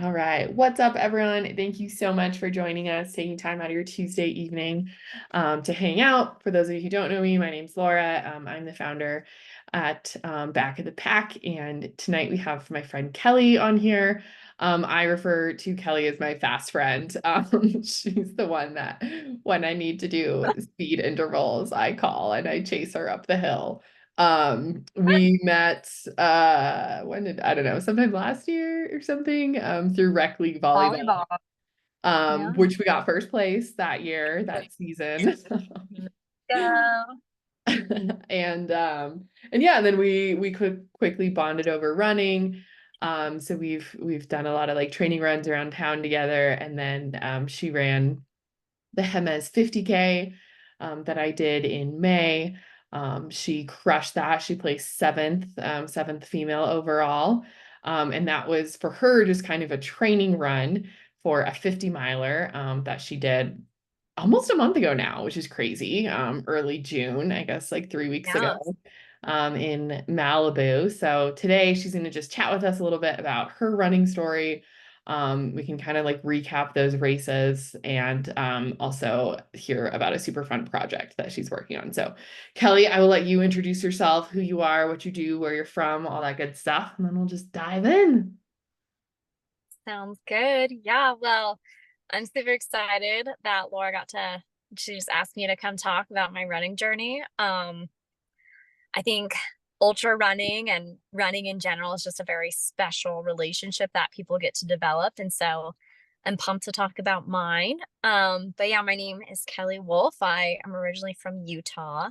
All right. What's up, everyone? Thank you so much for joining us, taking time out of your Tuesday evening to hang out. For those of you who don't know me, my name's Laura. I'm the founder at Back of the Pack. And tonight we have my friend Kellie on here. I refer to Kellie as my fast friend. She's the one that when I need to do speed intervals, I call and I chase her up the hill. We met when did I don't know, sometime last year or something, through rec league volleyball, Volleyball. Yeah. which we got first place that year, that season. Go. And yeah, and then we quickly bonded over running. So we've done a lot of like training runs around town together, and then she ran the Jemez 50K that I did in May. She crushed that. She placed seventh female overall. And that was for her just kind of a training run for a 50 miler that she did almost a month ago now, which is crazy. Early June, I guess like 3 weeks Yeah. ago, in Malibu. So today she's going to just chat with us a little bit about her running story. We can kind of like recap those races and also hear about a super fun project that she's working on. So, Kellie, I will let you introduce yourself, who you are, what you do, where you're from, all that good stuff, and then we'll just dive in. Sounds good. Yeah. Well, I'm super excited that Laura she just asked me to come talk about my running journey. I think ultra running and running in general is just a very special relationship that people get to develop. And so I'm pumped to talk about mine. But yeah, my name is Kellie Wolff. I am originally from Utah.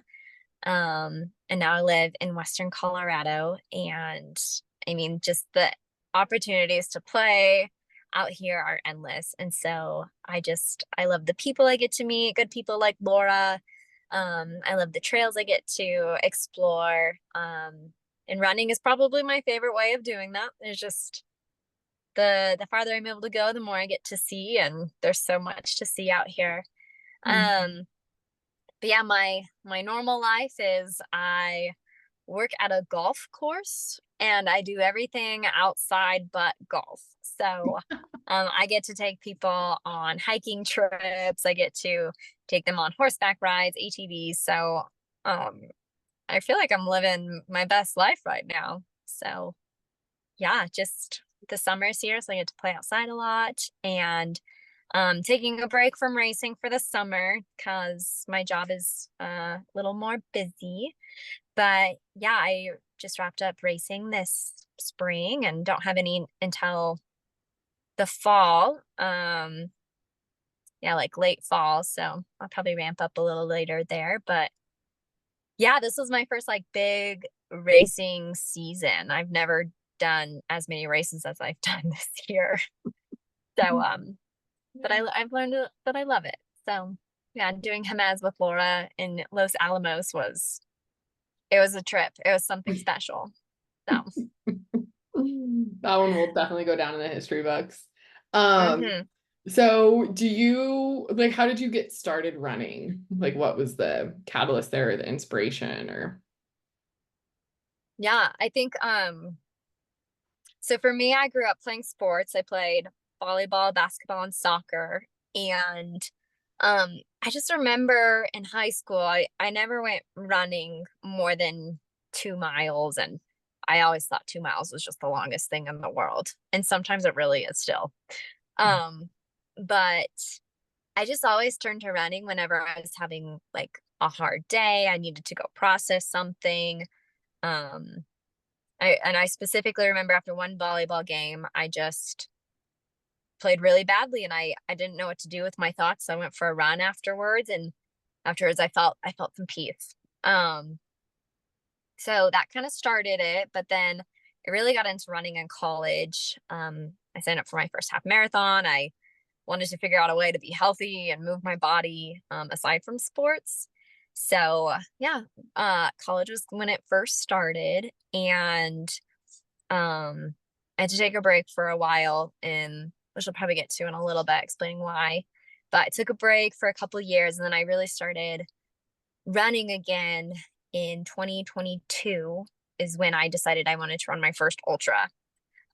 And now I live in Western Colorado. And I mean, just the opportunities to play out here are endless. And so I love the people I get to meet, good people like Laura. I love the trails I get to explore. And running is probably my favorite way of doing that. There's just the farther I'm able to go, the more I get to see, and there's so much to see out here. Um, but yeah, my normal life is I work at a golf course and I do everything outside but golf. So I get to take people on hiking trips. I get to take them on horseback rides, ATVs. So um, I feel like I'm living my best life right now. So yeah, just the summer's here, so I get to play outside a lot and taking a break from racing for the summer because my job is a little more busy. But yeah, I just wrapped up racing this spring and don't have any until the fall. Yeah, like late fall. So I'll probably ramp up a little later there. But yeah, this was my first like big racing season. I've never done as many races as I've done this year. So but I've learned that I love it. So yeah, doing Jemez with Laura in Los Alamos it was a trip. It was something special. So That one will definitely go down in the history books. Um, mhm. so do you like how did you get started running? Like what was the catalyst there, or the inspiration or Yeah, I think so for me, I grew up playing sports. I played volleyball, basketball, and soccer. And I just remember in high school, I never went running more than 2 miles. And I always thought 2 miles was just the longest thing in the world. And sometimes it really is still. Um, but I just always turned to running whenever I was having like a hard day. I needed to go process something. Um, I specifically remember after one volleyball game, I just played really badly and I didn't know what to do with my thoughts. So I went for a run afterwards and afterwards I felt some peace. Um so that kind of started it, but then I really got into running in college. I signed up for my first half marathon. I wanted to figure out a way to be healthy and move my body aside from sports. So yeah, college was when it first started and I had to take a break for a while, and which I'll probably get to in a little bit, explaining why. But I took a break for a couple of years, and then I really started running again in 2022 is when I decided I wanted to run my first ultra.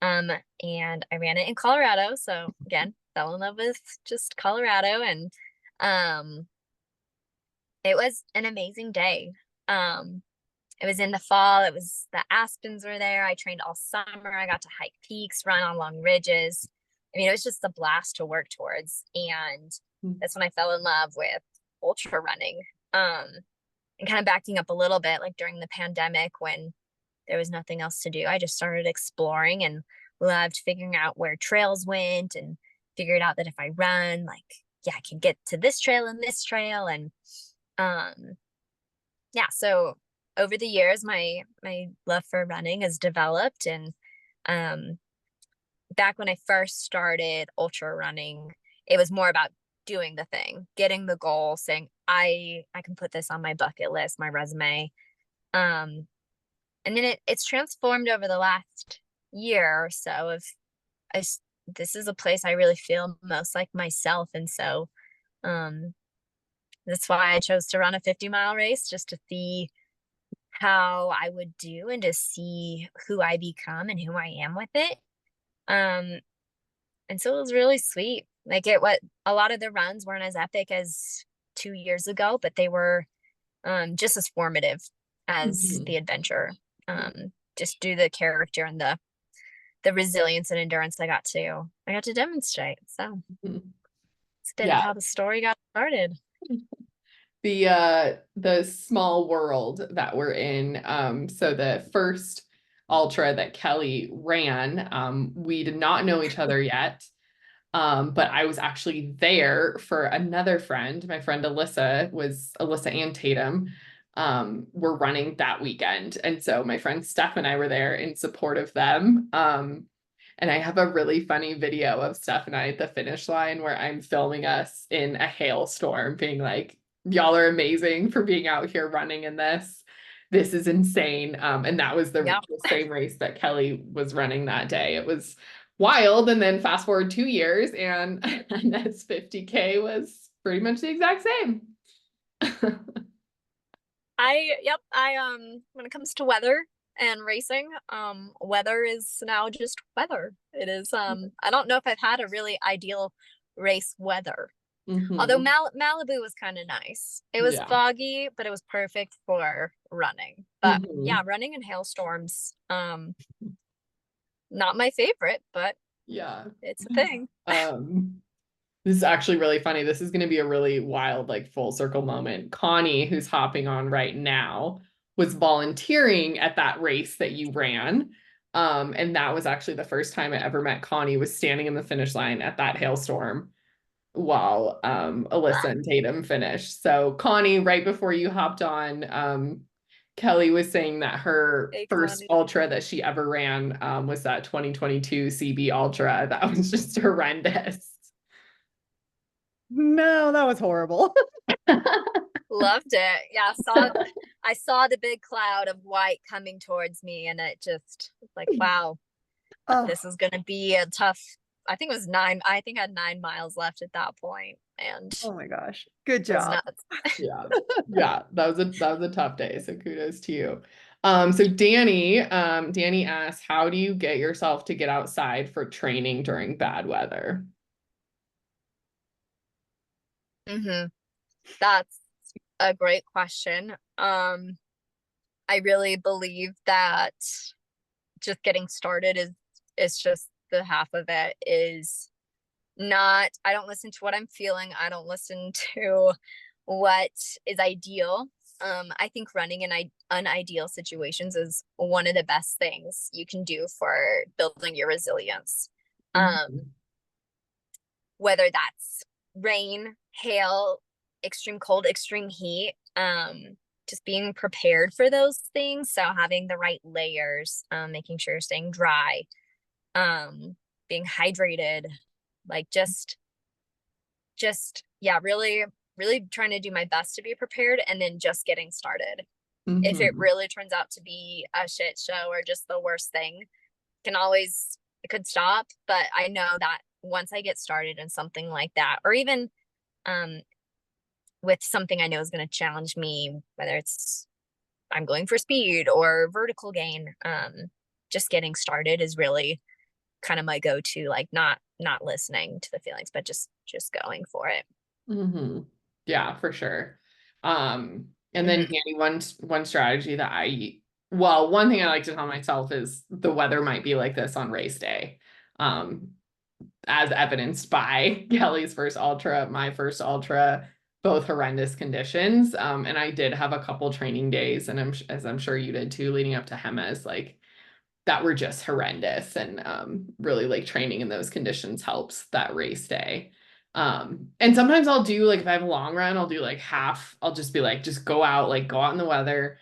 And I ran it in Colorado. So again, fell in love with just Colorado, and um, it was an amazing day. Um, it was in the fall. It was the aspens were there. I trained all summer. I got to hike peaks, run on long ridges. I mean, it was just a blast to work towards. And that's when I fell in love with ultra running. And kind of backing up a little bit, like during the pandemic when there was nothing else to do, I just started exploring and loved figuring out where trails went, and figured out that if I run, like, yeah, I can get to this trail and this trail. And um, yeah, so over the years, my love for running has developed. And um, back when I first started ultra running, it was more about doing the thing, getting the goal, saying I can put this on my bucket list, my resume. Um, and then it's transformed over the last year or so of I, this is a place I really feel most like myself. And so um, that's why I chose to run a 50-mile race, just to see how I would do and to see who I become and who I am with it. Um, and so it was really sweet. Like, what a lot of the runs weren't as epic as 2 years ago, but they were just as formative as the Mhm. adventure. Just due to the character and the resilience and endurance I got to demonstrate. So Mhm. it's a bit of Yeah. how the story got started. The small world that we're in. So the first ultra that Kellie ran, we did not know each other yet. But I was actually there for another friend. My friend Alyssa and Tatum were running that weekend. And so my friend Steph and I were there in support of them. And I have a really funny video of Steph and I at the finish line where I'm filming us in a hailstorm, being like, y'all are amazing for being out here running in this. This is insane. And that was Yeah. the same race that Kellie was running that day. It was wild. And then fast forward 2 years, and this 50K was pretty much the exact same. When it comes to weather and racing, weather is now just weather. It is I don't know if I've had a really ideal race weather. Although Hmm. Malibu was kind of nice. It was Yeah. foggy, but it was perfect for running. But yeah, Hmm. running in hailstorms, not my favorite, but Yeah. it's a thing. Um, this is actually really funny. This is going to be a really wild, like full circle moment. Connie, who's hopping on right now, was volunteering at that race that you ran. And that was actually the first time I ever met Connie, was standing in the finish line at that hailstorm while Alyssa Ah, and Tatum finished. So Connie, right before you hopped on, Kellie was saying that her hey, first Connie. ultra that she ever ran was that 2022 CB Ultra. That was just horrendous. No, that was horrible. Loved it. Yeah, I saw the big cloud of white coming towards me, and it just was like, wow, Oh, this is gonna be a tough. I think it was nine. I think I had 9 miles left at that point, and oh my gosh. Good it was job. nuts. Yeah. Yeah, that was a tough day. So kudos to you. So Danny asks, how do you get yourself to get outside for training during bad weather? Mm-hmm. That's a great question. I really believe that just getting started is just the half of it. Is not, I don't listen to what I'm feeling. I don't listen to what is ideal. I think running in unideal situations is one of the best things you can do for building your resilience. Um, Mhm. Whether that's rain, hail, extreme cold, extreme heat, just being prepared for those things. So having the right layers, making sure you're staying dry, um, being hydrated, like just yeah, really trying to do my best to be prepared, and then just getting started. If it Mhm. really turns out to be a shit show or just the worst thing, can always it could stop. But I know that once I get started in something like that, or even um with something I know is going to challenge me, whether it's I'm going for speed or vertical gain, just getting started is really kind of my go-to, like not listening to the feelings, but just going for it. Mm-hmm. Yeah, for sure. And then Candy, one strategy that one thing I like to tell myself is the weather might be like this on race day. As evidenced by Kellie's first ultra, my first ultra, both horrendous conditions. And I did have a couple training days, and as I'm sure you did too, leading up to Jemez, like that were just horrendous. And really like training in those conditions helps that race day. And sometimes I'll do like, if I have a long run, I'll do like half, I'll just be like, just go out in the weather,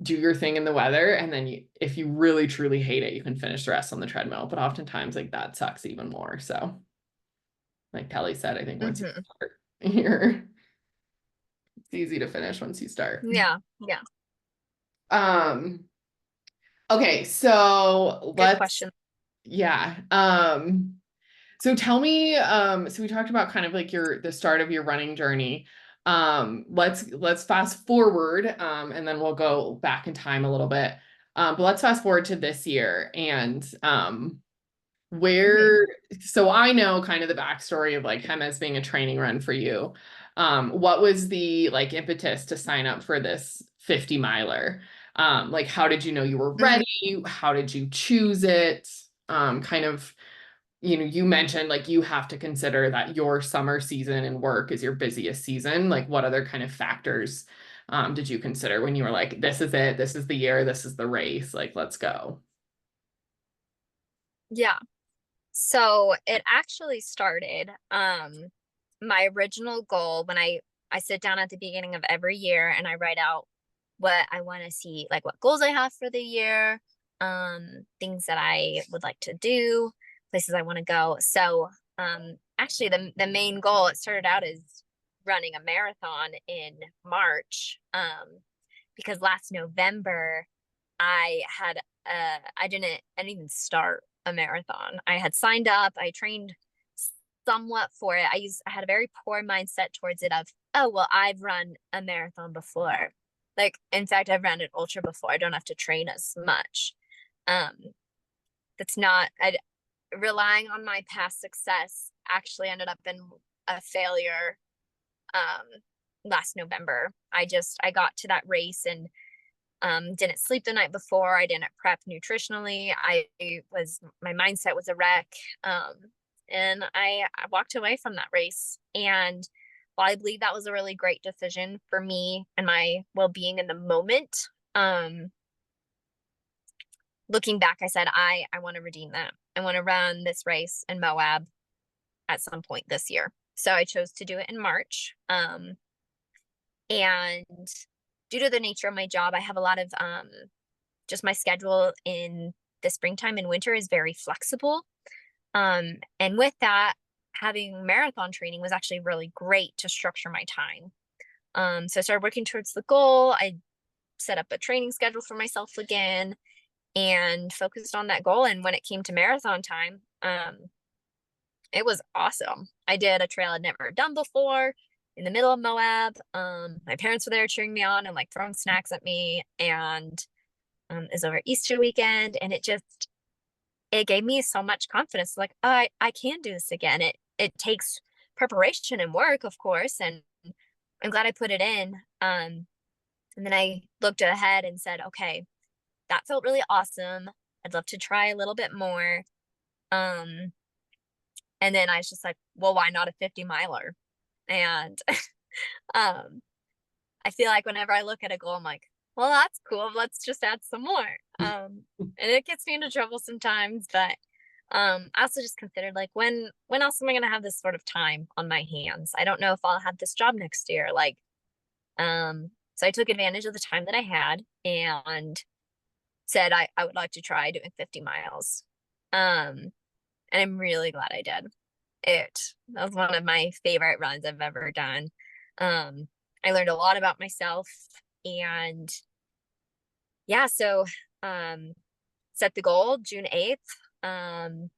do your thing in the weather. And then if you really truly hate it, you can finish the rest on the treadmill. But oftentimes like that sucks even more. So like Kellie said, I think once you start, it's easy to finish once you start. Yeah. Okay, so Good question. Yeah. So tell me, so we talked about kind of like the start of your running journey. Let's fast forward, and then we'll go back in time a little bit. But let's fast forward to this year and so I know kind of the backstory of like Jemez being a training run for you. What was the like impetus to sign up for this 50 miler? Like how did you know you were ready? How did you choose it? Kind of, you mentioned like you have to consider that your summer season and work is your busiest season. Like what other kind of factors did you consider when you were like, this is it, this is the year, this is the race, like let's go? Yeah. So it actually started, my original goal when I sit down at the beginning of every year and I write out what I want to see, like what goals I have for the year, things that I would like to do, places I want to go. So, actually the main goal, it started out as running a marathon in March, because last November I had, I didn't even start a marathon. I had signed up, I trained somewhat for it. I had a very poor mindset towards it of, oh, well, I've run a marathon before. Like, in fact, I've run an ultra before. I don't have to train as much. Um, that's not, relying on my past success actually ended up in a failure. Last November, I got to that race and didn't sleep the night before. I didn't prep nutritionally. My mindset was a wreck. And I walked away from that race. And while I believe that was a really great decision for me and my well-being in the moment, looking back, I said, I want to redeem that. I want to run this race in Moab at some point this year. So I chose to do it in March. And due to the nature of my job, I have a lot of, just my schedule in the springtime and winter is very flexible. And with that, having marathon training was actually really great to structure my time. So I started working towards the goal. I set up a training schedule for myself again and focused on that goal. And when it came to marathon time, it was awesome. I did a trail I'd never done before in the middle of Moab. My parents were there cheering me on and like throwing snacks at me, and is over Easter weekend, and it gave me so much confidence. Like, I can do this again. It takes preparation and work, of course, and I'm glad I put it in. And then I looked ahead and said, okay, that felt really awesome. I'd love to try a little bit more. And then I was just like, well, why not a 50 miler? And I feel like whenever I look at a goal, I'm like, well, that's cool. Let's just add some more. And it gets me into trouble sometimes, but I also just considered like, when else am I going to have this sort of time on my hands? I don't know if I'll have this job next year. Like, so I took advantage of the time that I had and said I would like to try doing 50 miles. And I'm really glad I did. That was one of my favorite runs I've ever done. I learned a lot about myself, and yeah, so set the goal June 8th. The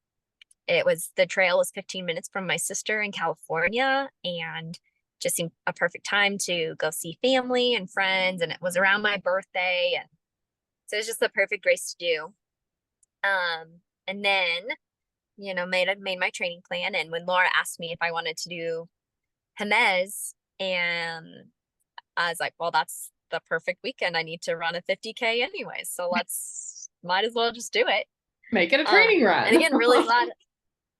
trail was 15 minutes from my sister in California, and just seemed a perfect time to go see family and friends, and it was around my birthday, and so it was just the perfect race to do. And then made my training plan. And when Laura asked me if I wanted to do Jemez, and I was like, well, that's the perfect weekend. I need to run a 50K anyway. So might as well just do it. Make it a training run. And again, really glad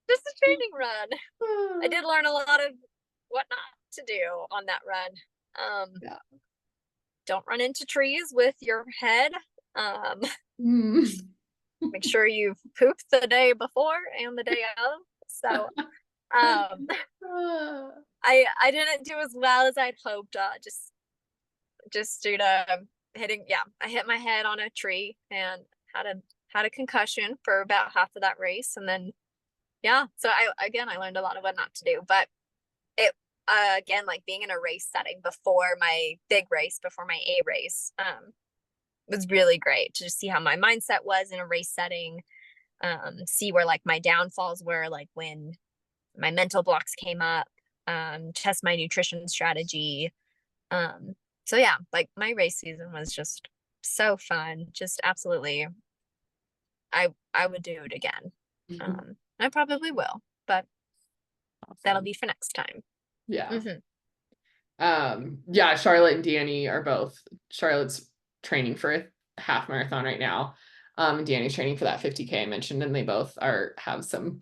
just a training run. I did learn a lot of what not to do on that run. Yeah. Don't run into trees with your head. Make sure you poop the day before and the day of. So I didn't do as well as I'd hoped, just due to I hit my head on a tree and had a concussion for about half of that race. And then so I learned a lot of what not to do. But it again, like being in a race setting before my big race, before my A race, was really great to just see how my mindset was in a race setting, see where like my downfalls were, like when my mental blocks came up, test my nutrition strategy. So yeah, like my race season was just so fun. Just absolutely, I would do it again. I probably will, but that'll be for next time. Yeah. Yeah, Charlotte and Danny are both, Charlotte's training for a half marathon right now. And Danny's training for that 50K I mentioned, and they both have some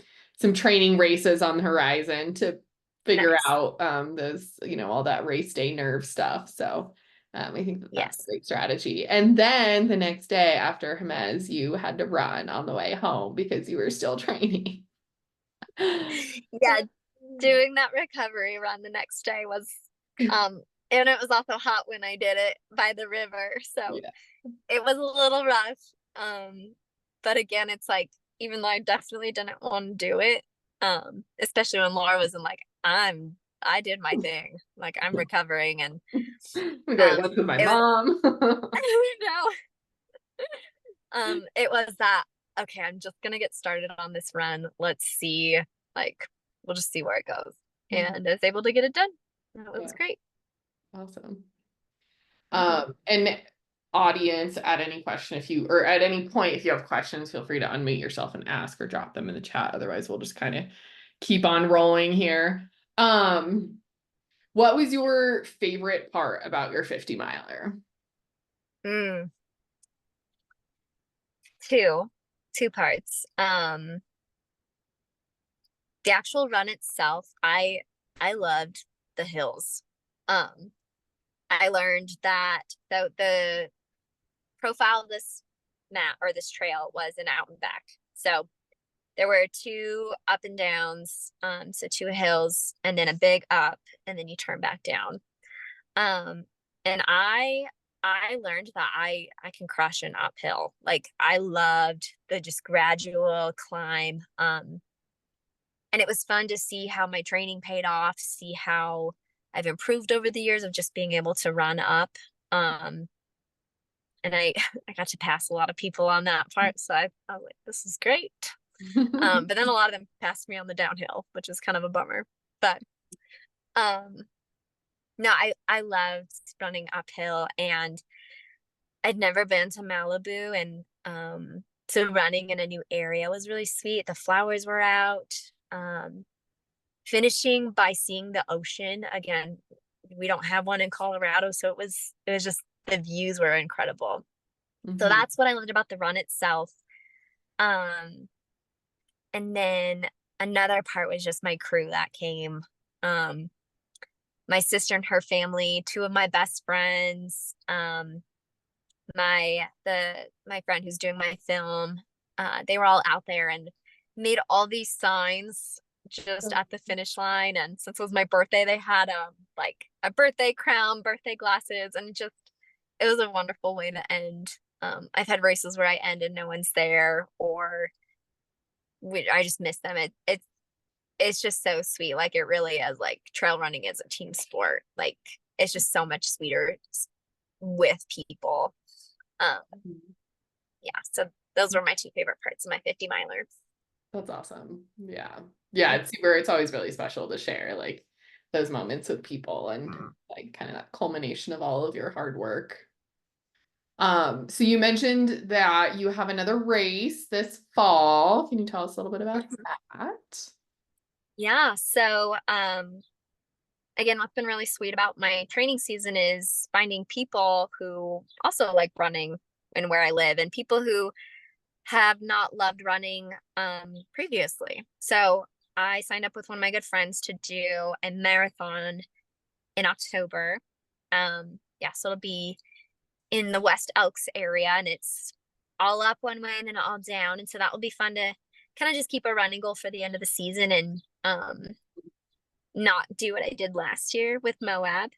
training races on the horizon to figure out those, all that race day nerve stuff. So I think that's a great strategy. And then the next day after Jemez, you had to run on the way home because you were still training. Yeah, doing that recovery run the next day was and it was also hot when I did it by the river, so it was a little rough, but again, it's like, even though I definitely didn't want to do it, especially when Laura was in, like, I did my thing, like I'm recovering, and that's with my mom. It was that, okay, I'm just gonna get started on this run, let's see, like we'll just see where it goes. And I was able to get it done. That was great. Awesome. And audience, at any point if you have questions, feel free to unmute yourself and ask or drop them in the chat. Otherwise we'll just kind of keep on rolling here. What was your favorite part about your 50 miler? Two parts. The actual run itself, I loved the hills. I learned that the profile of this map or this trail was an out and back. So there were 2 up and downs, so 2 hills and then a big up, and then you turn back down. And I learned that I can crush an uphill. Like I loved the just gradual climb. And it was fun to see how my training paid off, see how I've improved over the years of just being able to run up. And I got to pass a lot of people on that part. So I was like, this is great. But then a lot of them passed me on the downhill, which is kind of a bummer. But no, I loved running uphill, and I'd never been to Malibu, and so running in a new area was really sweet. The flowers were out. Finishing by seeing the ocean again. We don't have one in Colorado, so it was just, the views were incredible. So that's what I loved about the run itself. And then another part was just my crew that came. My sister and her family, 2 of my best friends, my friend who's doing my film, they were all out there and made all these signs just at the finish line. And since it was my birthday, they had like a birthday crown, birthday glasses, and it was a wonderful way to end. I've had races where I end and no one's there, or I just miss them. It's just so sweet. Like it really is, like trail running is a team sport. Like it's just so much sweeter with people. So those were my 2 favorite parts of my 50 miler. That's awesome. Yeah. It's always really special to share like those moments with people, and like kind of that culmination of all of your hard work. So you mentioned that you have another race this fall. Can you tell us a little bit about that? Yeah. So, again, what's been really sweet about my training season is finding people who also like running and where I live, and people who have not loved running previously. So I signed up with one of my good friends to do a marathon in October. Yeah, so it'll be in the West Elks area, and it's all up one way and then all down. And so that will be fun to kind of just keep a running goal for the end of the season, and not do what I did last year with Moab.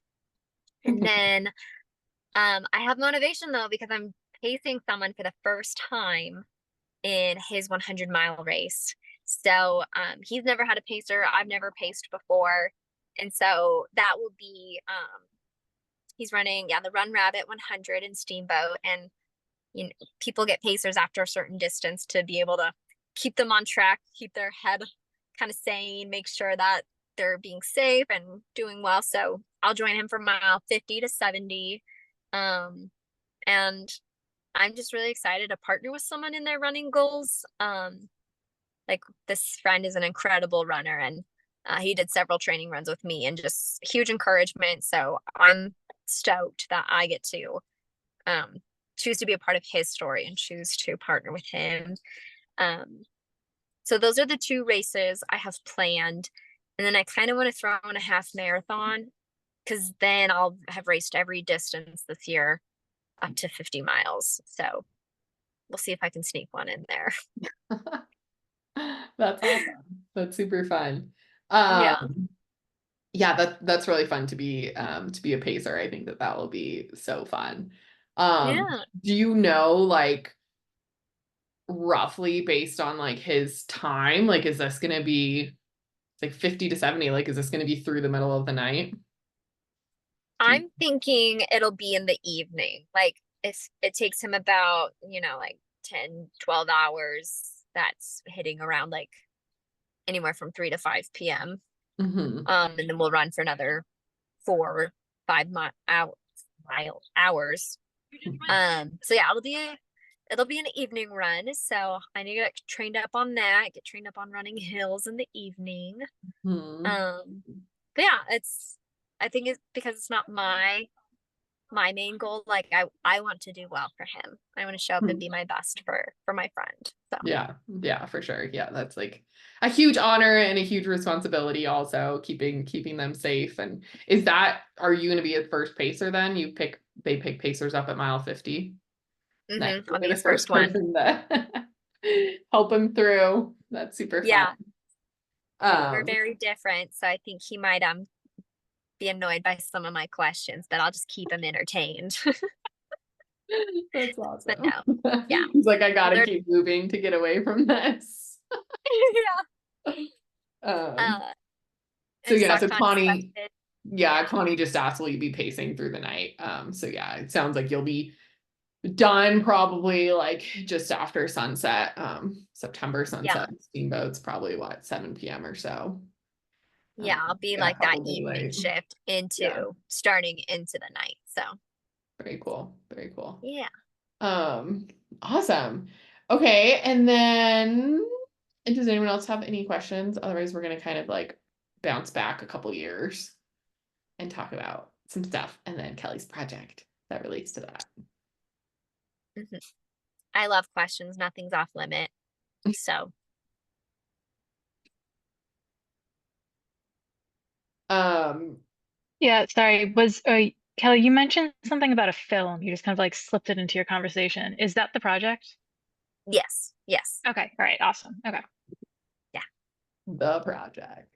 And then I have motivation though, because I'm pacing someone for the first time in his 100-mile race. So he's never had a pacer. I've never paced before. And so that will be, he's running, yeah, the Run Rabbit 100 in Steamboat. And, you know, people get pacers after a certain distance to be able to keep them on track, keep their head kind of sane, make sure that they're being safe and doing well. So I'll join him for mile 50 to 70. And I'm just really excited to partner with someone in their running goals. Like, this friend is an incredible runner, and he did several training runs with me, and just huge encouragement. So I'm stoked that I get to choose to be a part of his story and choose to partner with him. So those are the two races I have planned. And then I kind of want to throw in a half marathon, because then I'll have raced every distance this year up to 50 miles. So we'll see if I can sneak one in there. That's awesome. That's super fun. Yeah. Yeah, that's really fun to be a pacer. I think that will be so fun. Yeah. Do you know, like, roughly based on like his time, like, is this gonna be like 50 to 70? Like, is this gonna be through the middle of the night? I'm thinking it'll be in the evening. Like, if it takes him about, like 10, 12 hours, that's hitting around like anywhere from 3 to 5 p.m. Mm-hmm. And then we'll run for another 4 or 5 hours. So yeah, it'll be an evening run. So I need to get trained up on that, get trained up on running hills in the evening. But yeah, I think it's because it's not my main goal. Like, I want to do well for him. I want to show up and be my best for my friend. So yeah, for sure. Yeah, that's like a huge honor and a huge responsibility, also keeping them safe. And are you going to be a first pacer then? They pick pacers up at mile 50. Nice. I'll be The his first one. person that help him through. That's super Yeah. fun. We're very different, so I think he might be annoyed by some of my questions, but I'll just keep him entertained. That's awesome. But no, yeah. He's like, I gotta keep moving to get away from this. Yeah. So yeah, so Connie just asked, will you be pacing through the night? So yeah, it sounds like you'll be done probably like just after sunset. September sunset. Yeah. Steamboat's probably 7 p.m. or so. Yeah, I'll be like that evening late. shift starting into the night. So very cool. Very cool. Yeah. Awesome. Okay, and then does anyone else have any questions? Otherwise, we're gonna kind of like bounce back a couple years and talk about some stuff, and then Kellie's project that relates to that. I love questions. Nothing's off limit. So yeah, sorry. Kellie, you mentioned something about a film. You just kind of like slipped it into your conversation. Is that the project? Yes. Okay. All right. Awesome. Okay. Yeah. The project.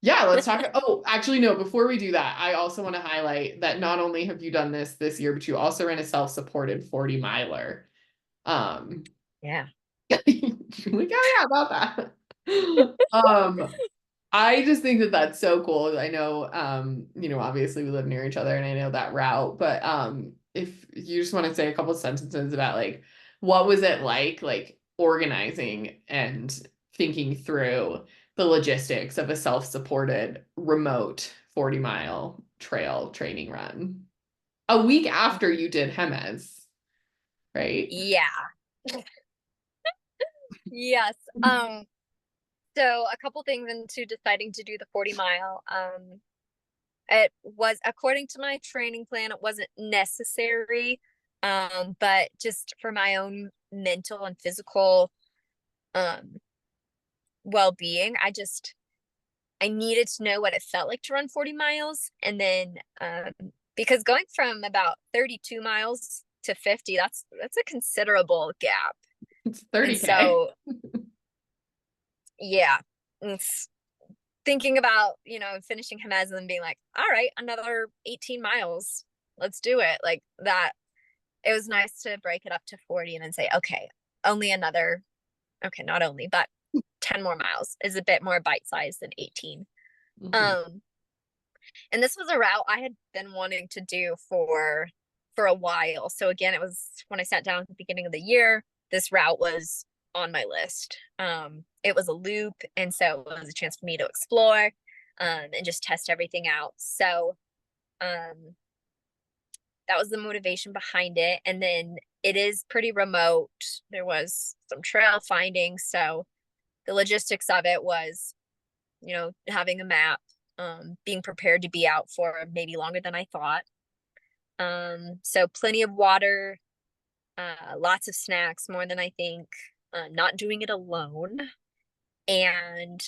Yeah, let's talk. Oh, actually, no, before we do that, I also want to highlight that not only have you done this year, but you also ran a self-supported 40 miler. Yeah. Like, oh yeah, about that. I just think that that's so cool. I know, obviously we live near each other and I know that route, but if you just want to say a couple sentences about like, what was it like organizing and thinking through the logistics of a self-supported remote 40-mile trail training run? a week after you did Jemez, right? Yeah. Yes. So a couple things into deciding to do the 40 mile. It was, according to my training plan, it wasn't necessary. But just for my own mental and physical well-being, I needed to know what it felt like to run 40 miles. And then because going from about 32 miles to 50, that's a considerable gap. It's 30K. So yeah, it's thinking about, finishing Jemez and being like, all right, another 18 miles, let's do it. Like that, it was nice to break it up to 40 and then say, okay, not only, but 10 more miles is a bit more bite-sized than 18. And this was a route I had been wanting to do for a while. So again, it was when I sat down at the beginning of the year, this route was on my list. It was a loop, and so it was a chance for me to explore and just test everything out. So that was the motivation behind it. And then it is pretty remote. There was some trail finding, so the logistics of it was, having a map, being prepared to be out for maybe longer than I thought. So plenty of water, lots of snacks, more than I think, not doing it alone, and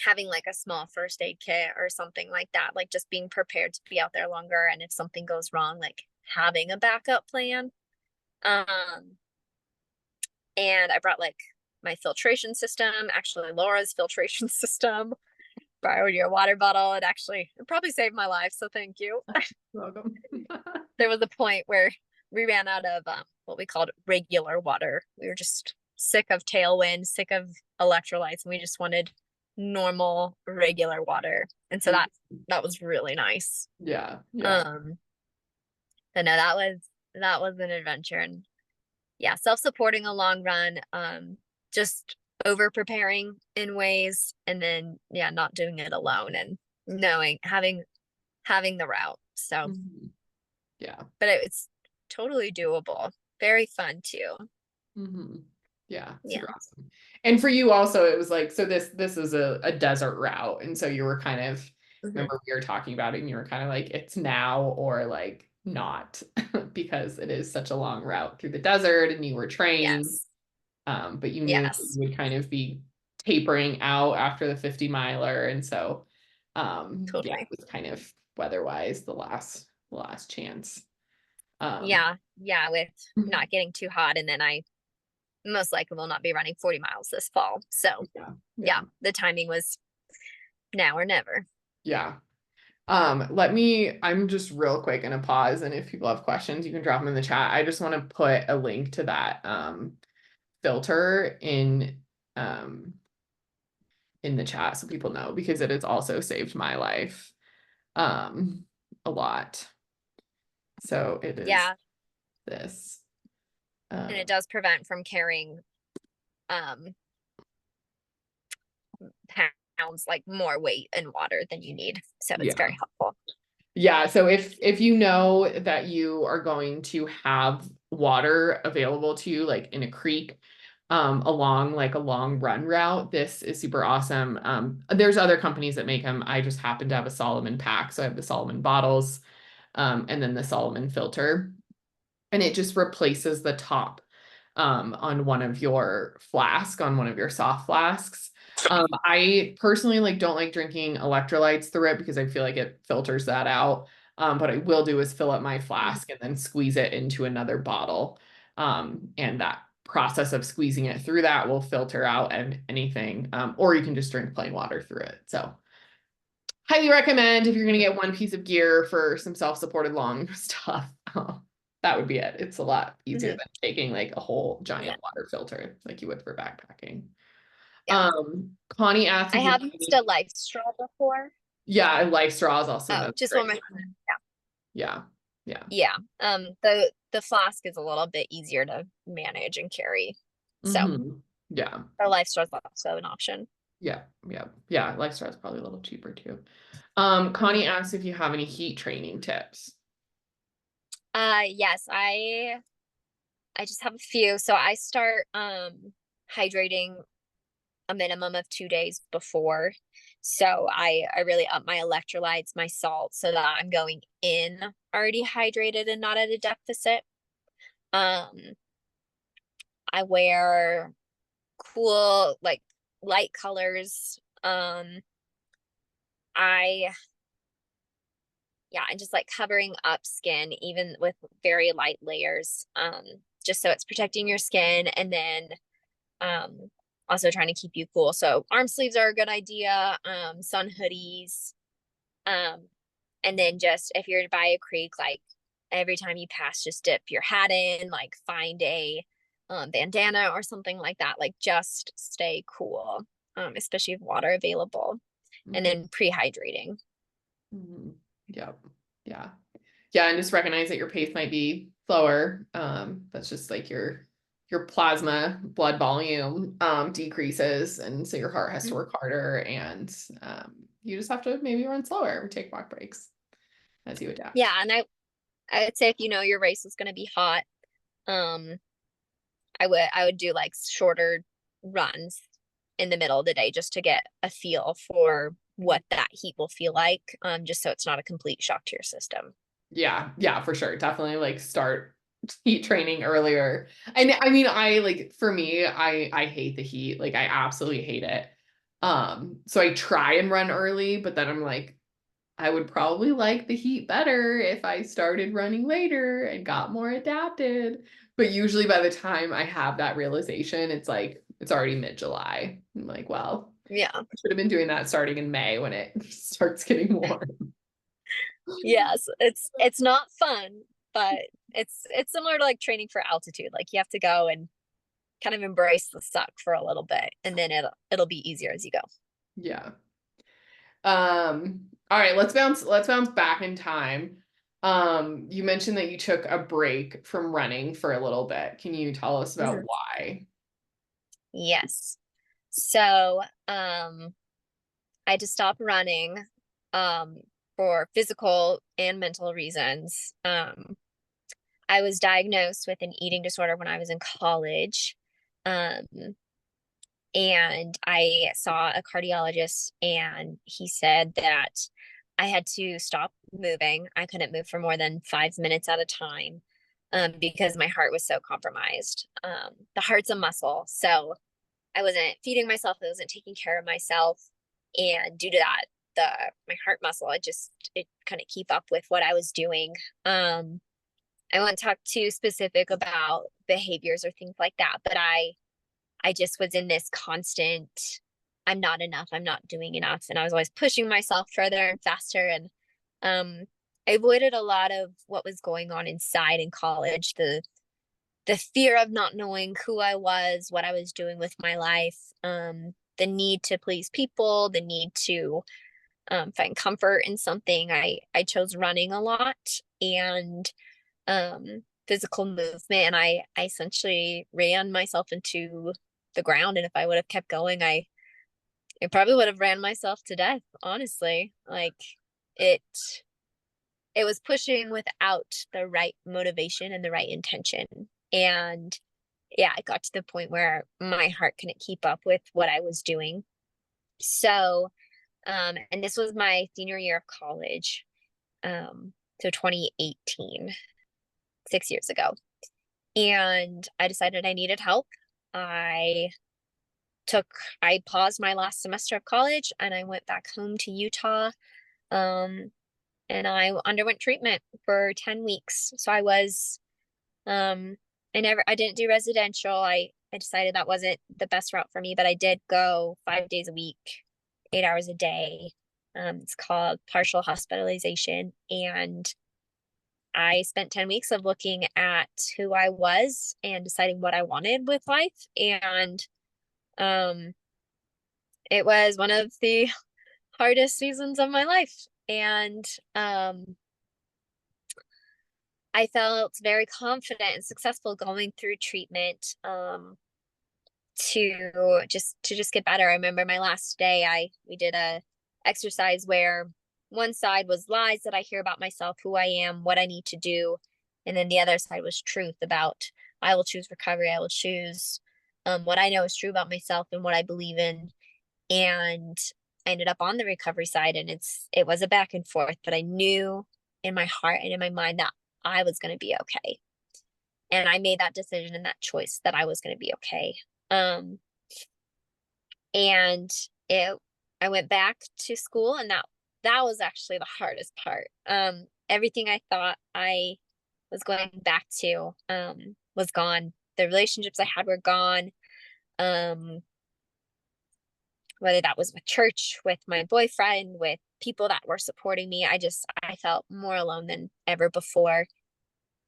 having like a small first aid kit or something like that, like just being prepared to be out there longer. And if something goes wrong, like having a backup plan. And I brought like my filtration system, actually Laura's filtration system, borrowed your water bottle. It probably saved my life. So thank you. Welcome. There was a point where we ran out of what we called regular water. We were just sick of tailwind, sick of electrolytes, and we just wanted normal, regular water. And so that was really nice. Yeah. But no, that was an adventure. And yeah, self-supporting a long run, just over preparing in ways, and then not doing it alone, and having the route. So yeah, but it's totally doable, very fun too. Yeah, super awesome. And for you also, it was like, so this is a desert route, and so you were kind of remember we were talking about it, and you were kind of like, it's now or like not, because it is such a long route through the desert, and you were trained. But you knew that you would kind of be tapering out after the 50 miler. And so, totally. it was kind of weather-wise the last chance. With not getting too hot. And then I most likely will not be running 40 miles this fall. So the timing was now or never. I'm just real quick gonna pause. And if people have questions, you can drop them in the chat. I just want to put a link to that, filter in the chat so people know, because it has also saved my life a lot. So it is this, and it does prevent from carrying pounds, like more weight and water than you need, so it's very helpful. So if you know that you are going to have water available to you, like in a creek, along like a long run route, this is super awesome. There's other companies that make them. I just happen to have a Solomon pack, so I have the Solomon bottles, and then the Solomon filter, and it just replaces the top on one of your soft flasks. I personally don't like drinking electrolytes through it because I feel like it filters that out. But I will do is fill up my flask and then squeeze it into another bottle. And that process of squeezing it through that will filter out anything. Or you can just drink plain water through it. So highly recommend if you're going to get one piece of gear for some self-supported long stuff. That would be it. It's a lot easier than taking like a whole giant water filter like you would for backpacking. Connie asked, I have used a life straw before. Yeah, life straw is also just one more. The flask is a little bit easier to manage and carry. So the a life straw is also an option. Yeah. Lifestyle is probably a little cheaper too. Connie asked if you have any heat training tips. Yes, I just have a few. So I start hydrating a minimum of 2 days before. So I really up my electrolytes, my salt, so that I'm going in already hydrated and not at a deficit. I wear cool, like, light colors. I and just like covering up skin, even with very light layers, just so it's protecting your skin, and then also trying to keep you cool. So arm sleeves are a good idea, sun hoodies, and then just if you're by a creek, like every time you pass, just dip your hat in, like find a bandana or something like that, like just stay cool, especially if water available, and then pre-hydrating. Yep. Yeah, and just recognize that your pace might be slower. That's just like your plasma blood volume decreases, and so your heart has to work harder, and you just have to maybe run slower or take walk breaks as you adapt. Yeah, and I would say if you know your race is going to be hot, I would do like shorter runs in the middle of the day just to get a feel for what that heat will feel like, just so it's not a complete shock to your system. Yeah, for sure. Definitely like start heat training earlier. And I mean, for me, I hate the heat. Like I absolutely hate it. So I try and run early, but then I'm like, I would probably like the heat better if I started running later and got more adapted. But usually by the time I have that realization, it's like it's already mid-July. I'm like, well, Yeah. I should have been doing that starting in May when it starts getting warm. Yes, it's not fun, but it's similar to like training for altitude. Like you have to go and kind of embrace the suck for a little bit, and then it'll be easier as you go. Yeah. All right, let's bounce back in time. You mentioned that you took a break from running for a little bit. Can you tell us about why? Yes. So, I had to stop running for physical and mental reasons. I was diagnosed with an eating disorder when I was in college. Um, and I saw a cardiologist, and he said that I had to stop moving. I couldn't move for more than 5 minutes at a time, because my heart was so compromised. The heart's a muscle, so I wasn't feeding myself, I wasn't taking care of myself, and due to that, my heart muscle, it couldn't keep up with what I was doing. I won't talk too specific about behaviors or things like that, but I just was in this constant, I'm not enough, I'm not doing enough. And I was always pushing myself further and faster. And I avoided a lot of what was going on inside in college, the fear of not knowing who I was, what I was doing with my life, the need to please people, the need to find comfort in something. I chose running a lot, and physical movement, and I essentially ran myself into the ground. And if I would have kept going, I probably would have ran myself to death, honestly. Like it was pushing without the right motivation and the right intention. And yeah, it got to the point where my heart couldn't keep up with what I was doing. So and this was my senior year of college, so 2018, 6 years ago. And I decided I needed help. I paused my last semester of college, and I went back home to Utah. And I underwent treatment for 10 weeks. So I didn't do residential. I decided that wasn't the best route for me, but I did go 5 days a week, 8 hours a day. It's called partial hospitalization. And I spent 10 weeks of looking at who I was and deciding what I wanted with life. And it was one of the hardest seasons of my life. And I felt very confident and successful going through treatment, to just get better. I remember my last day, we did a exercise where one side was lies that I hear about myself, who I am, what I need to do, and then the other side was truth about I will choose recovery. I will choose what I know is true about myself and what I believe in. And I ended up on the recovery side, and it was a back and forth, but I knew in my heart and in my mind that I was going to be okay. And I made that decision and that choice that I was going to be okay. And I went back to school, and that was actually the hardest part. Everything I thought I was going back to was gone. The relationships I had were gone. Whether that was with church, with my boyfriend, with people that were supporting me, I felt more alone than ever before.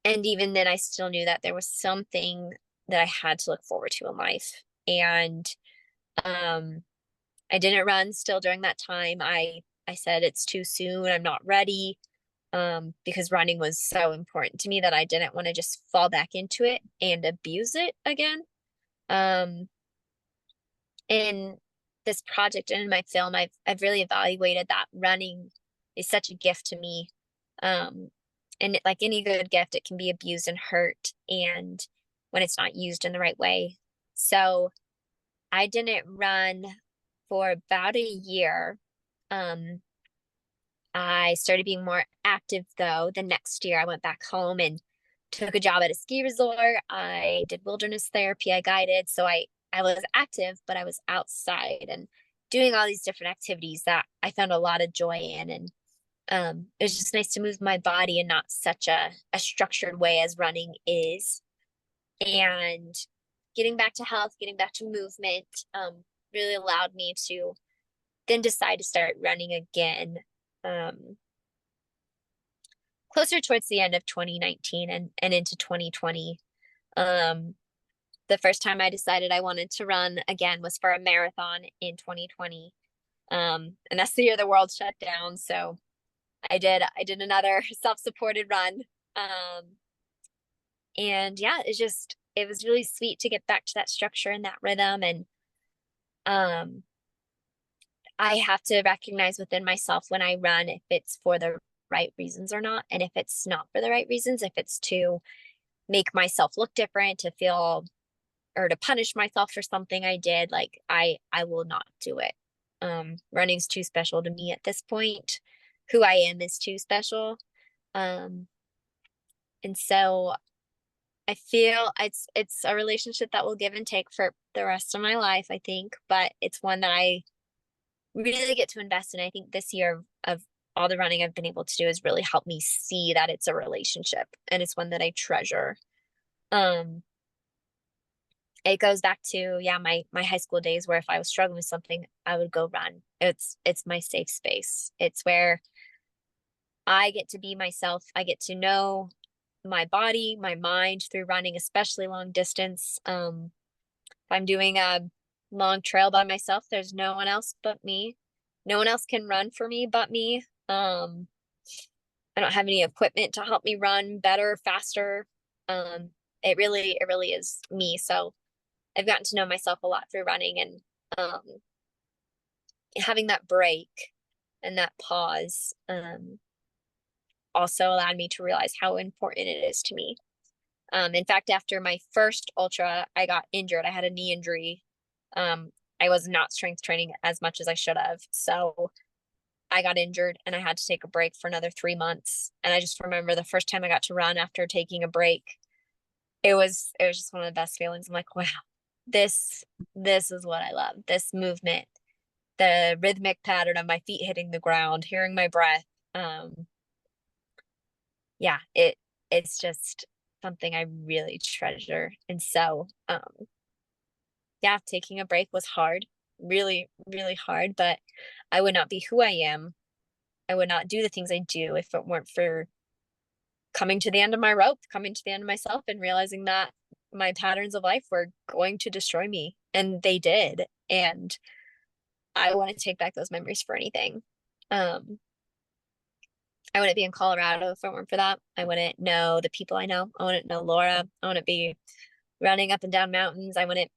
And even then, I still knew that there was something that I had to look forward to in life. And I didn't run still during that time. I said it's too soon. I'm not ready. Because running was so important to me that I didn't want to just fall back into it and abuse it again. In this project and in my film, I've really evaluated that running is such a gift to me. And like any good gift, it can be abused and hurt, and when it's not used in the right way. So I didn't run for about a year. I started being more active though. The next year I went back home and took a job at a ski resort. I did wilderness therapy. I guided. So I was active, but I was outside and doing all these different activities that I found a lot of joy in. And it was just nice to move my body in not such a structured way as running is. And getting back to health, getting back to movement, really allowed me to then decide to start running again. Closer towards the end of 2019 and into 2020. The first time I decided I wanted to run again was for a marathon in 2020. And that's the year the world shut down. So I did another self-supported run. And yeah, it was really sweet to get back to that structure and that rhythm. And I have to recognize within myself when I run if it's for the right reasons or not. And if it's not for the right reasons, if it's to make myself look different, to feel or to punish myself for something I did, like I will not do it. Running's too special to me at this point. Who I am is too special. And so I feel it's a relationship that will give and take for the rest of my life, I think, but it's one that I really get to invest in. I think this year of all the running I've been able to do has really helped me see that it's a relationship, and it's one that I treasure. It goes back to, my high school days where if I was struggling with something, I would go run. It's my safe space. It's where I get to be myself. I get to know my body, my mind through running, especially long distance. If I'm doing a long trail by myself, there's no one else but me. No one else can run for me but me. I don't have any equipment to help me run better, faster. It really is me. So I've gotten to know myself a lot through running, and having that break and that pause also allowed me to realize how important it is to me. In fact, after my first ultra, I got injured. I had a knee injury. I was not strength training as much as I should have. So I got injured and I had to take a break for another 3 months. And I just remember the first time I got to run after taking a break, it was just one of the best feelings. I'm like, wow, this is what I love. This movement, the rhythmic pattern of my feet hitting the ground, hearing my breath. It's just something I really treasure. And so, taking a break was hard, really, really hard, but I would not be who I am. I would not do the things I do if it weren't for coming to the end of my rope, coming to the end of myself, and realizing that my patterns of life were going to destroy me, and they did. And I wouldn't take back those memories for anything. I wouldn't be in Colorado if it weren't for that. I wouldn't know the people I know. I wouldn't know Laura. I wouldn't be running up and down mountains. I wouldn't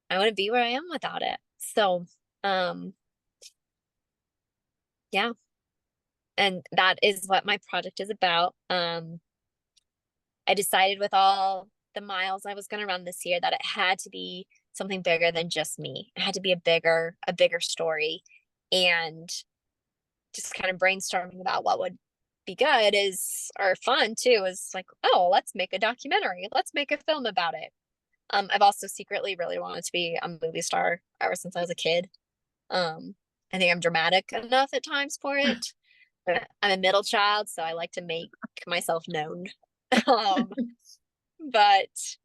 I wouldn't be where I am without it. So, yeah. And that is what my project is about. I decided with all the miles I was going to run this year that it had to be something bigger than just me. It had to be a bigger story. And just kind of brainstorming about what would be good or fun too, is like, oh, let's make a documentary. Let's make a film about it. I've also secretly really wanted to be a movie star ever since I was a kid. I think I'm dramatic enough at times for it. But I'm a middle child, so I like to make myself known. um, but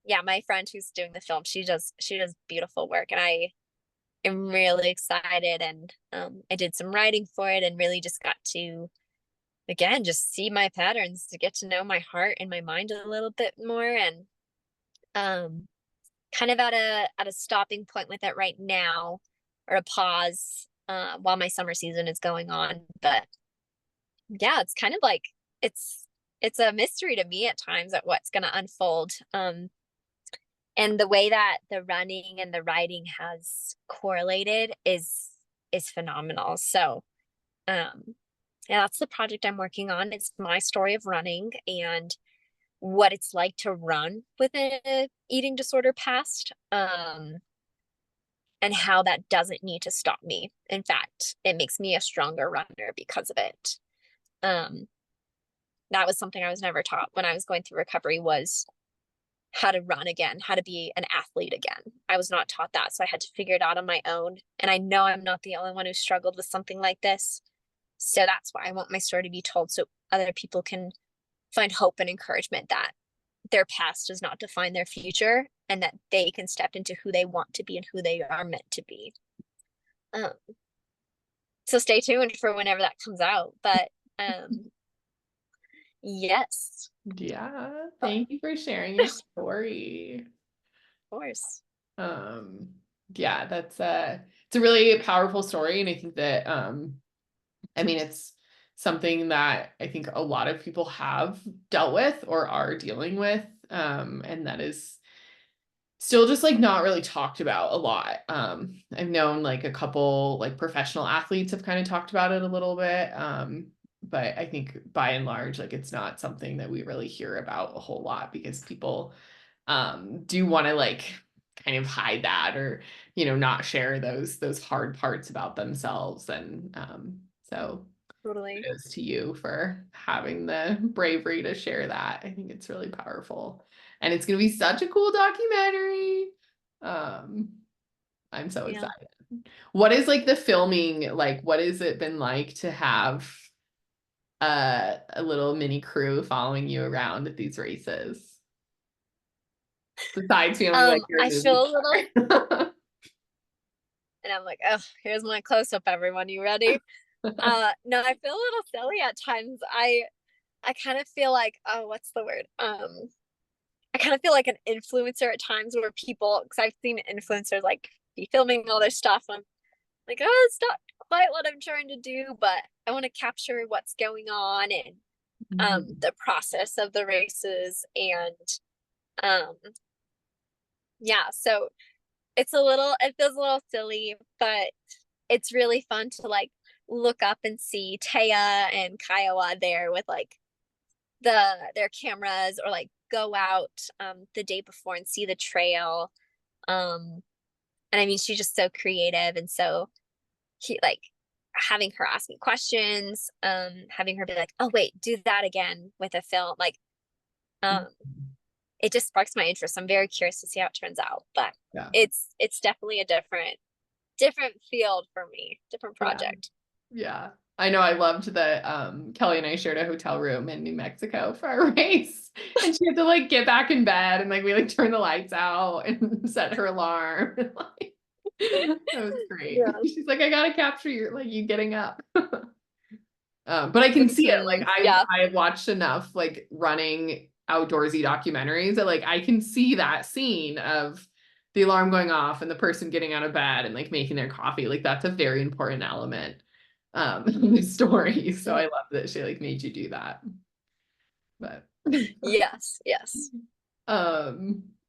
yeah, my friend who's doing the film, she does beautiful work, and I am really excited. And I did some writing for it, and really just got to, again, just see my patterns, to get to know my heart and my mind a little bit more. And kind of at a stopping point with it right now, or a pause, while my summer season is going on. But yeah, it's kind of like it's a mystery to me at times at what's going to unfold. And the way that the running and the writing has correlated is phenomenal. So yeah, that's the project I'm working on. It's my story of running and what it's like to run with an eating disorder past, and how that doesn't need to stop me. In fact, it makes me a stronger runner because of it. That was something I was never taught when I was going through recovery, was how to run again, how to be an athlete again. I was not taught that, so I had to figure it out on my own. And I know I'm not the only one who struggled with something like this. So that's why I want my story to be told, so other people can find hope and encouragement that their past does not define their future, and that they can step into who they want to be and who they are meant to be. So stay tuned for whenever that comes out. But yes. Yeah, thank you for sharing your story. Of course. Yeah, it's a really powerful story, and I think that I mean, it's something that I think a lot of people have dealt with or are dealing with, and that is still just like not really talked about a lot. I've known like a couple like professional athletes have kind of talked about it a little bit, but I think by and large, like, it's not something that we really hear about a whole lot, because people do want to like kind of hide that, or not share those hard parts about themselves. And so Totally. kudos to you for having the bravery to share that. I think it's really powerful, and it's going to be such a cool documentary. I'm so excited. What is like the filming, like, what has it been like to have a little mini crew following you around at these races? Besides feeling like you're I feel a little and I'm like, oh, here's my close-up, everyone. You ready? No, I feel a little silly at times. I kind of feel like, oh, what's the word? I kind of feel like an influencer at times, where people, because I've seen influencers like be filming all their stuff. I'm like, oh, it's not quite what I'm trying to do, but I want to capture what's going on, and the process of the races. And yeah, so it feels a little silly, but it's really fun to like look up and see Taya and Kiowa there with like their cameras, or like go out the day before and see the trail. And I mean, she's just so creative, and so like having her ask me questions, having her be like, oh wait, do that again with a film, like it just sparks my interest. I'm very curious to see how it turns out. But yeah, it's definitely a different field for me, different project. Yeah. I know. I loved that Kelly and I shared a hotel room in New Mexico for our race, and she had to like get back in bed, and like we like turned the lights out and set her alarm. And, like, that was great. Yeah. She's like, I gotta capture you getting up. But I can see it. Like I've watched enough like running outdoorsy documentaries that like I can see that scene of the alarm going off and the person getting out of bed and like making their coffee. Like that's a very important element in the story. So I love that she like made you do that. But yes.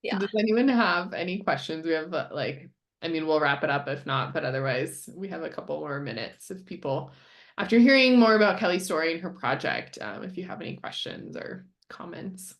yeah, Yeah. Does anyone have any questions? We have I mean, we'll wrap it up if not, but otherwise we have a couple more minutes if people, after hearing more about Kellie's story and her project, if you have any questions or comments.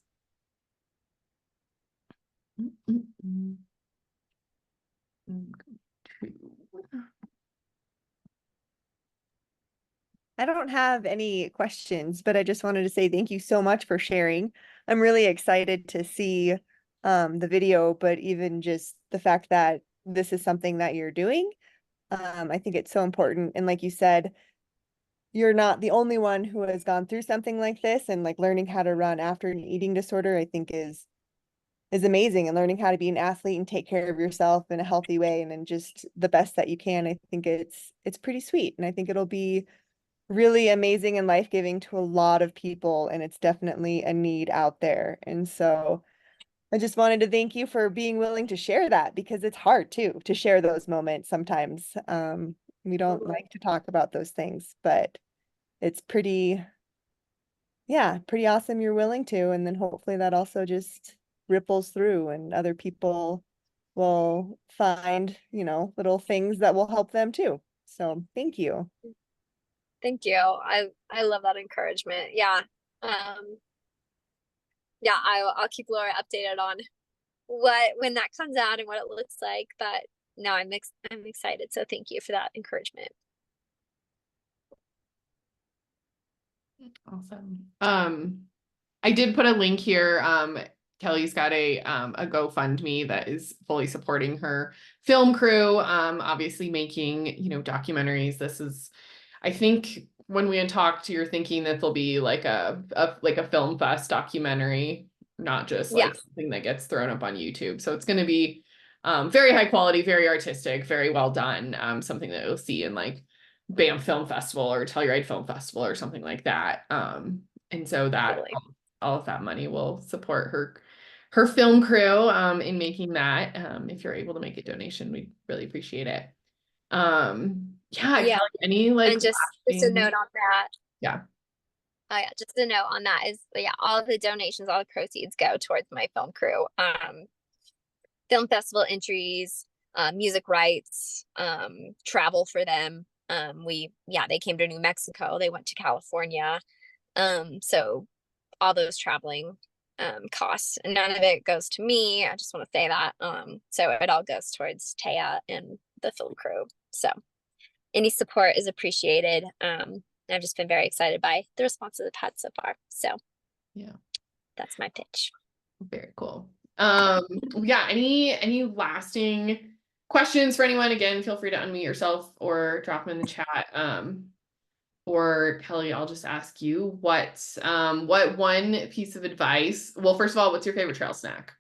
I don't have any questions, but I just wanted to say thank you so much for sharing. I'm really excited to see the video, but even just the fact that this is something that you're doing, I think it's so important. And like you said, you're not the only one who has gone through something like this, and like learning how to run after an eating disorder, I think is amazing, and learning how to be an athlete and take care of yourself in a healthy way and then just the best that you can. I think it's pretty sweet, and I think it'll be really amazing and life-giving to a lot of people, and it's definitely a need out there. And so I just wanted to thank you for being willing to share that, because it's hard too to share those moments sometimes. We don't like to talk about those things, but it's pretty, yeah, pretty awesome you're willing to. And then hopefully that also just ripples through and other people will find, little things that will help them too. So thank you. Thank you. I love that encouragement. Yeah. Yeah, I'll keep Laura updated on when that comes out and what it looks like. But no, I'm excited. So thank you for that encouragement. Awesome. I did put a link here. Kellie's got a GoFundMe that is fully supporting her film crew. Obviously making, documentaries. This is, I think when we had talked, you're thinking that there'll be like a film fest documentary, not just like something that gets thrown up on YouTube. So it's going to be very high quality, very artistic, very well done. Something that you'll see in like Banff Film Festival or Telluride Film Festival or something like that. And so that all of that money will support her film crew in making that. If you're able to make a donation, we'd really appreciate it. Kellie, any and just a note on that. Yeah. Oh yeah, just a note on that is all the donations, all the proceeds go towards my film crew. Film festival entries, music rights, travel for them. They came to New Mexico, they went to California. So all those traveling costs, and none of it goes to me. I just want to say that. So it all goes towards Taya and the film crew. So any support is appreciated. I've just been very excited by the responses I've had so far. So yeah, that's my pitch. Very cool. Any lasting questions for anyone? Again, feel free to unmute yourself or drop them in the chat. Or Kellie, I'll just ask you what one piece of advice, well, first of all, what's your favorite trail snack?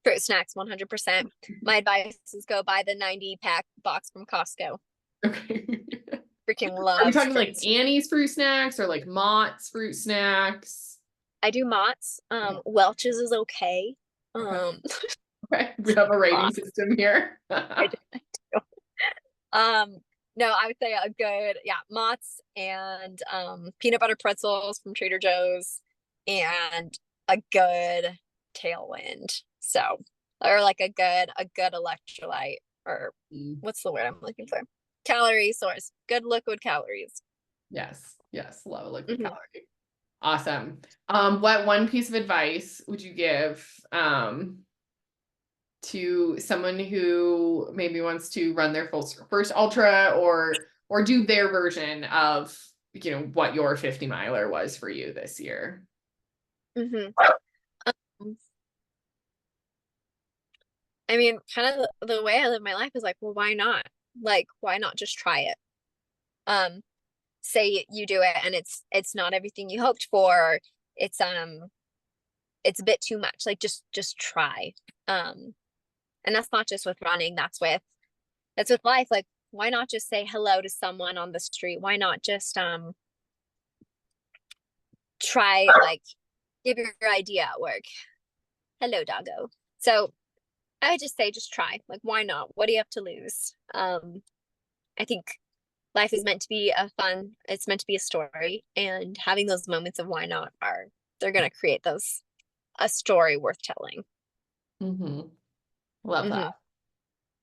Fruit snacks, 100%. My advice is go buy the 90-pack box from Costco. Okay. Freaking love. Are you talking like Annie's fruit snacks or like Mott's fruit snacks? I do Mott's. Welch's is okay. Okay. We have a rating system here. I do. No, I would say a good, Mott's and peanut butter pretzels from Trader Joe's and a good Tailwind. So, or like a good electrolyte, or what's the word I'm looking for? Calorie source, good liquid calories. Yes, love a liquid calorie. Awesome. What one piece of advice would you give to someone who maybe wants to run their first ultra or do their version of what your 50 miler was for you this year? I mean, kind of the way I live my life is like, well, why not? Like, why not just try it? Say you do it and it's not everything you hoped for. It's a bit too much. Like, just try. And that's not just with running. That's with life. Like, why not just say hello to someone on the street? Why not just try, like, give your idea at work? Hello, doggo. So I would just say, just try. Like, why not? What do you have to lose? I think life is meant to be it's meant to be a story, and having those moments of why not they're going to create a story worth telling. Love Mhm. that.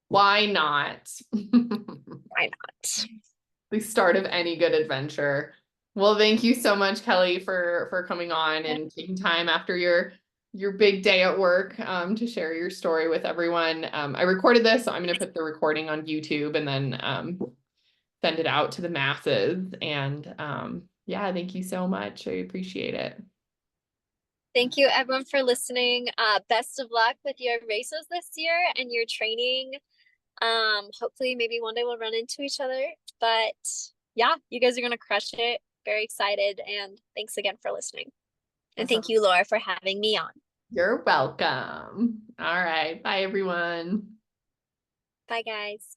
Why not? Why not? The start of any good adventure. Well, thank you so much, Kelly, for coming on and taking time after your big day at work to share your story with everyone. I recorded this, so I'm going to put the recording on YouTube and then send it out to the masses. And yeah, thank you so much. I appreciate it. Thank you everyone for listening. Best of luck with your races this year and your training. Hopefully maybe one day we'll run into each other, but yeah, you guys are going to crush it. Very excited. And thanks again for listening. And thank you, Laura, for having me on. You're welcome. All right. Bye, everyone. Bye, guys.